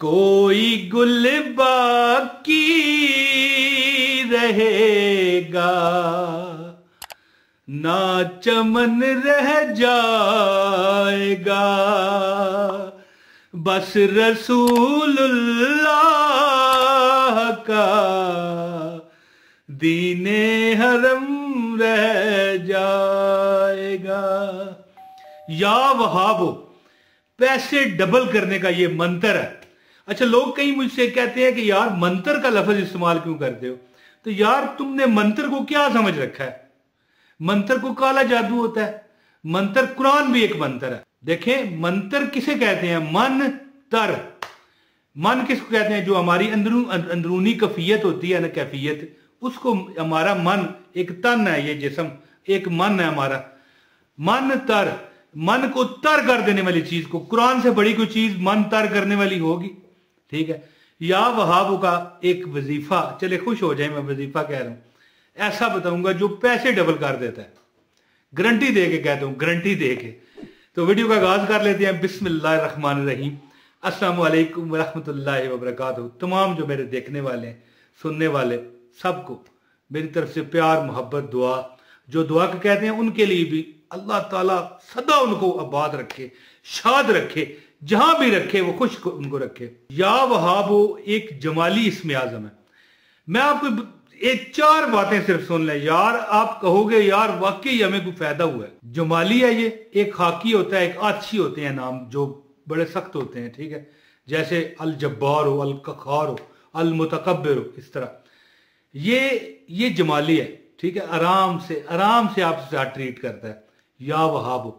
कोई गुल बाकी रहेगा ना चमन रह जाएगा, बस रसूलुल्लाह का दीने हरम रह जाएगा। या वहाबो, पैसे डबल करने का ये मंत्र है। अच्छा, लोग कहीं मुझसे कहते हैं कि यार मंत्र का लफ्ज इस्तेमाल क्यों करते हो? तो यार तुमने मंत्र को क्या समझ रखा है? मंत्र को काला जादू होता है। मंत्र, कुरान भी एक मंत्र है। देखें, मंत्र किसे कहते हैं? मन तर। मन किसको कहते हैं? जो हमारी अंदरूनी कफियत होती है ना, कैफियत, उसको हमारा मन, एक तन है ये जिस्म, एक मन है हमारा। मन तर, मन को तर कर देने वाली चीज को, कुरान से बड़ी कोई चीज मन तर करने वाली होगी? ठीक है। या वहाबों का एक वजीफा, चले खुश हो जाए, मैं वजीफा कह रहा हूं, ऐसा बताऊंगा जो पैसे डबल कर देता है। गारंटी दे के कहता हूं, गारंटी दे के। तो वीडियो का आगाज कर लेते हैं। बिस्मिल्लाहिर्रहमानिर्रहीम। अस्सलाम वालेकुम वरहमतुल्लाहि वबरकातुहू। तमाम जो मेरे देखने वाले, सुनने वाले, सबको मेरी तरफ से प्यार, मोहब्बत, दुआ। जो दुआ के कहते हैं उनके लिए भी अल्लाह ताला सदा उनको आबाद रखे, शाद रखे, जहां भी रखे वो खुश उनको रखे। या वहाबो एक जमाली इसमें आजम है। मैं आपको एक चार बातें सिर्फ सुन लें यार, आप कहोगे यार वाकई हमें कोई फायदा हुआ है। जमाली है ये। एक खाकी होता है, एक आछी होते हैं नाम, जो बड़े सख्त होते हैं। ठीक है, जैसे अल जब्बार हो, अल कखार हो, अल मुतकब्बिर हो, इस तरह ये जमाली है। ठीक है, आराम से आपसे साथ ट्रीट करता है। या वहाबो।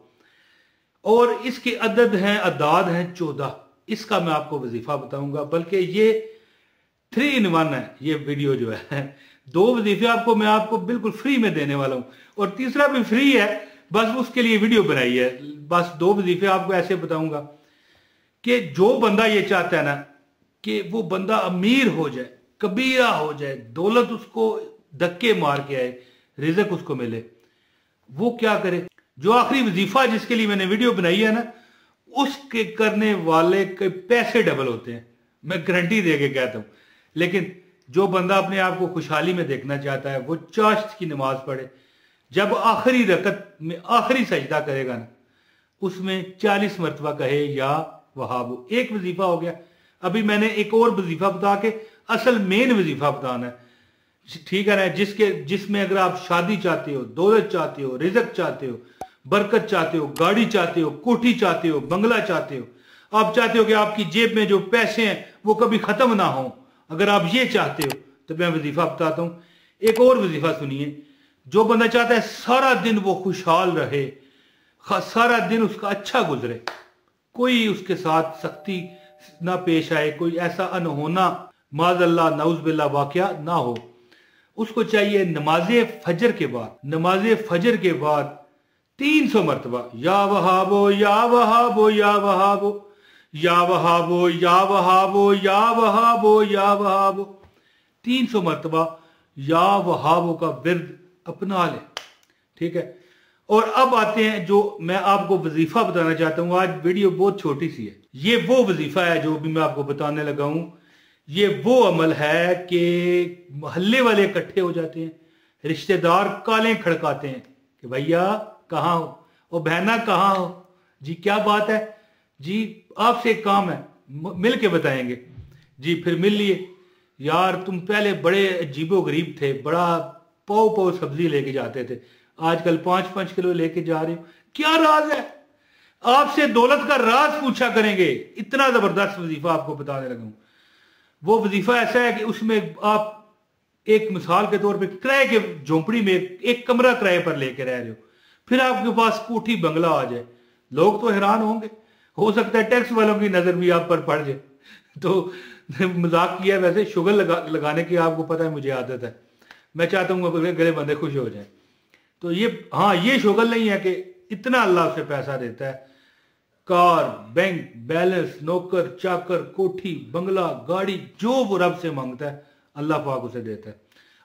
और इसके अदद हैं, अदाद हैं 14। इसका मैं आपको वजीफा बताऊंगा, बल्कि ये 3 in 1 है ये वीडियो जो है। 2 वजीफे आपको मैं आपको बिल्कुल फ्री में देने वाला हूं, और तीसरा भी फ्री है, बस उसके लिए वीडियो बनाई है। बस 2 वजीफे आपको ऐसे बताऊंगा कि जो बंदा ये चाहता है ना कि वो बंदा अमीर हो जाए, कबीरा हो जाए, दौलत उसको धक्के मार के आए, रिज़्क उसको मिले, वो क्या करे? जो आखिरी वजीफा जिसके लिए मैंने वीडियो बनाई है ना, उसके करने वाले के पैसे डबल होते हैं, मैं गारंटी दे के कहता हूं। लेकिन जो बंदा अपने आप को खुशहाली में देखना चाहता है, वो चाश्त की नमाज पढ़े, जब आखिरी रकत में आखिरी सजदा करेगा ना, उसमें 40 मरतबा कहे या वहाबो। एक वजीफा हो गया। अभी मैंने एक और वजीफा बता के असल मेन वजीफा बताना है। ठीक है ना, जिसमें अगर आप शादी चाहते हो, दौलत चाहते हो, रिज़्क चाहते हो, बरकत चाहते हो, गाड़ी चाहते हो, कोठी चाहते हो, बंगला चाहते हो, आप चाहते हो कि आपकी जेब में जो पैसे हैं वो कभी खत्म ना हो, अगर आप ये चाहते हो तो मैं वजीफा बताता हूं। एक और वजीफा सुनिए। जो बंदा चाहता है सारा दिन वो खुशहाल रहे, सारा दिन उसका अच्छा गुजरे, कोई उसके साथ सख्ती ना पेश आए, कोई ऐसा अनहोना माज़अल्लाह नऊज़ वाकया ना हो, उसको चाहिए नमाज़े फजर के बाद 300 मरतबा या वहाबो या वहाबो या वहाबो या वहाबो या वहाबो या वहाबो या वहाबो 300 मरतबा या वहाबो का विर्द अपना ले। ठीक है। और अब आते हैं जो मैं आपको वजीफा बताना चाहता हूं। आज वीडियो बहुत छोटी सी है। ये वो वजीफा है जो भी मैं आपको बताने लगा हूं। ये वो अमल है कि मोहल्ले वाले इकट्ठे हो जाते हैं, रिश्तेदार कालें खड़काते हैं कि भैया कहाँ हो, और बहना कहाँ हो जी, क्या बात है जी, आपसे एक काम है, मिल के बताएंगे जी। फिर मिल लिए। यार तुम पहले बड़े अजीबो गरीब थे, बड़ा पाव सब्जी लेके जाते थे, आजकल 5-5 किलो लेके जा रहे हो, क्या राज है? आपसे दौलत का राज पूछा करेंगे। इतना जबरदस्त वजीफा आपको बताने लगा हूं। वो वजीफा ऐसा है कि उसमें आप एक मिसाल के तौर पे किराए के झोंपड़ी में एक कमरा किराए पर लेके रह रहे हो, फिर आपके पास कोठी बंगला आ जाए, लोग तो हैरान होंगे। हो सकता है टैक्स वालों की नजर भी आप पर पड़ जाए। तो मजाक किया, वैसे शुगर लगाने की आपको पता है मुझे आदत है। मैं चाहता हूँ गले बंदे खुश हो जाए। तो ये शुगर नहीं है कि इतना अल्लाह से पैसा देता है। कार, बैंक बैलेंस, नौकर चाकर, कोठी बंगला, गाड़ी, जो वो रब से मांगता है अल्लाह पाक उसे देता है।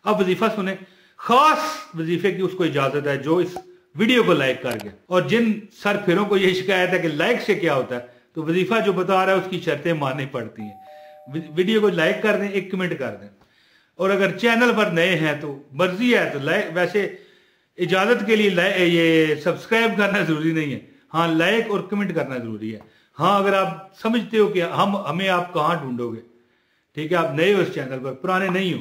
अब वजीफा सुने। खास वजीफे की उसको इजाजत है जो इस वीडियो को लाइक कर गया। और जिन सर फिरों को यह शिकायत है कि लाइक से क्या होता है, तो वजीफा जो बता रहा है उसकी शर्तें माननी पड़ती हैं। वीडियो को लाइक कर दें, एक कमेंट कर दें। और अगर चैनल पर नए हैं तो मर्जी है तो लाइक, वैसे इजाजत के लिए ये सब्सक्राइब करना जरूरी नहीं है, हाँ लाइक और कमेंट करना जरूरी है। हाँ अगर आप समझते हो कि हमें आप कहाँ ढूंढोगे, ठीक है, आप नए हो इस चैनल पर, पुराने नहीं हो,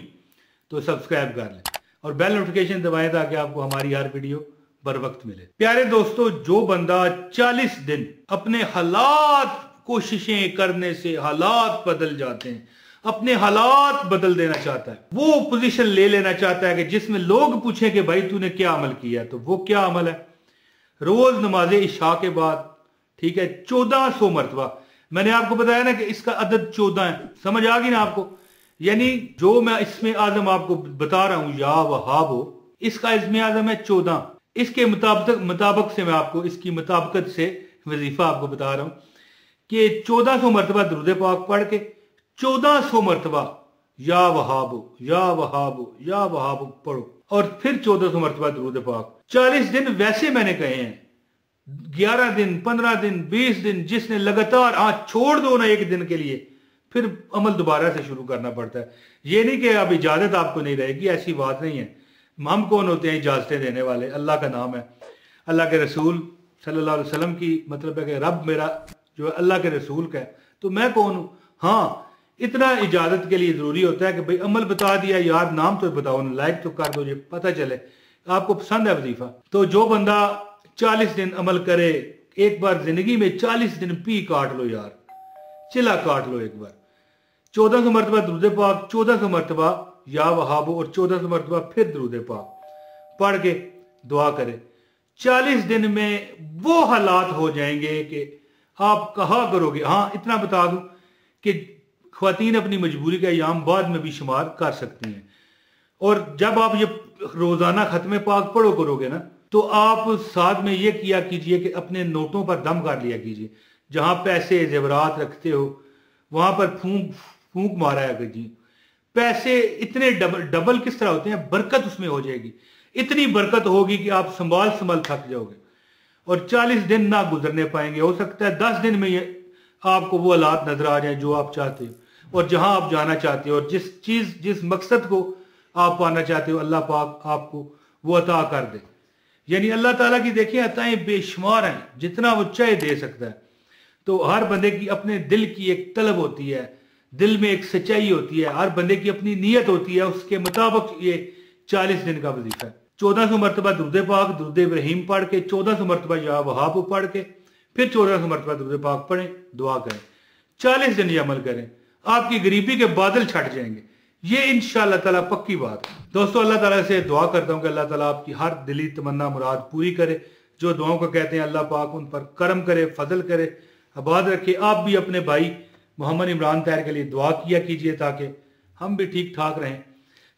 तो सब्सक्राइब कर लें और बेल नोटिफिकेशन दबाएं ताकि आपको हमारी हर वीडियो बर वक्त मिले। प्यारे दोस्तों, जो बंदा 40 दिन अपने हालात, कोशिशें करने से हालात बदल जाते हैं, अपने हालात बदल देना चाहता है, वो पोजीशन ले लेना चाहता है कि जिसमें लोग पूछें कि भाई तूने क्या अमल किया, तो वो क्या अमल है? रोज नमाज इशा के बाद, ठीक है, 1400 मरतबा। मैंने आपको बताया ना कि इसका अदद 14 है, समझ आ गई ना आपको? यानी जो मैं इसमें आजम आपको बता रहा हूं, या वहाबो, इसका इसमें आजम है 14। इसके मुताबिक से मैं आपको इसकी मुताबिकत से वजीफा आपको बता रहा हूं कि 1400 मरतबा दुरूद पाक पढ़ के 1400 मरतबा या वहाबो या वहाबो या वहाबो पढ़ो, और फिर 1400 मरतबा दुरूद पाक। 40 दिन वैसे मैंने कहे हैं, 11 दिन, 15 दिन, 20 दिन, जिसने लगातार, हाँ छोड़ दो ना एक दिन के लिए, फिर अमल दोबारा से शुरू करना पड़ता है। ये नहीं कि अब इजाजत आपको नहीं रहेगी, ऐसी बात नहीं है। हम कौन होते हैं इजाजतें देने वाले? अल्लाह का नाम है, अल्लाह के रसूल सल्लल्लाहु अलैहि वसल्लम की, मतलब है कि रब मेरा जो है अल्लाह के रसूल का है, तो मैं कौन हूं? हाँ इतना इजाजत के लिए जरूरी होता है कि भाई अमल बता दिया यार, नाम तो बताओ ना, लाइक तो कर दो, ये पता चले आपको पसंद है वजीफा। तो जो बंदा 40 दिन अमल करे, एक बार जिंदगी में 40 दिन पी काट लो यार, चिला काट लो एक बार। 1400 मरतबा दुरूद पाक, 1400 मरतबा या वहाबो और 1400 मरतबा फिर दुरूद पाक पढ़ के दुआ करें। 40 दिन में वो हालात हो जाएंगे कि आप कहा करोगे। हाँ इतना बता दूं कि ख्वातीन अपनी मजबूरी का अयाम बाद में भी शुमार कर सकती हैं, और जब आप ये रोजाना खत्म पाक पढ़ो करोगे ना, तो आप साथ में ये किया कीजिए कि अपने नोटों पर दम कर लिया कीजिए, जहां पैसे जेवरात रखते हो वहां पर फूंक मारा कीजिए। पैसे इतने डबल किस तरह होते हैं, बरकत उसमें हो जाएगी, इतनी बरकत होगी कि आप संभाल थक जाओगे और 40 दिन ना गुजरने पाएंगे। हो सकता है 10 दिन में ये आपको वो हालात नजर आ जाए जो आप चाहते हो, और जहां आप जाना चाहते हो, और जिस मकसद को आप पाना चाहते हो, अल्लाह पाक आपको वो अता कर दे। यानी अल्लाह ताला की देखिए अताएं बेशुमार हैं, जितना वो चाहे दे सकता है। तो हर बंदे की अपने दिल की एक तलब होती है, दिल में एक सच्चाई होती है, हर बंदे की अपनी नीयत होती है, उसके मुताबिक ये 40 दिन का वजीफा है। 1400 मरतबा दुरूद पाक, दुरूद इब्राहिम पढ़ के, 1400 मरतबा या वहाब पढ़ के, फिर 1400 मरतबा दुरूद पाक पढ़ें, दुआ करें, 40 दिन ये अमल करें, आपकी गरीबी के बादल छट जाएंगे, ये इंशाअल्लाह ताला पक्की बात है। दोस्तों अल्लाह ताला से दुआ करता हूँ कि अल्लाह ताला आपकी हर दिली तमन्ना मुराद पूरी करे। जो दुआओं को कहते हैं अल्लाह पाक उन पर करम करे, फजल करे, आबाद रखे। आप भी अपने भाई मोहम्मद इमरान ताहिर के लिए दुआ किया कीजिए ताकि हम भी ठीक ठाक रहें,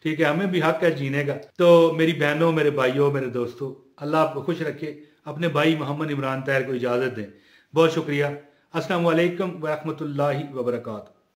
ठीक है, हमें भी हक है जीने का। तो मेरी बहनों, मेरे भाइयों, मेरे दोस्तों, अल्लाह आपको खुश रखे। अपने भाई मोहम्मद इमरान ताहिर को इजाज़त दें। बहुत शुक्रिया। अस्सलामु अलैकुम व रहमतुल्लाहि व बरकातहू।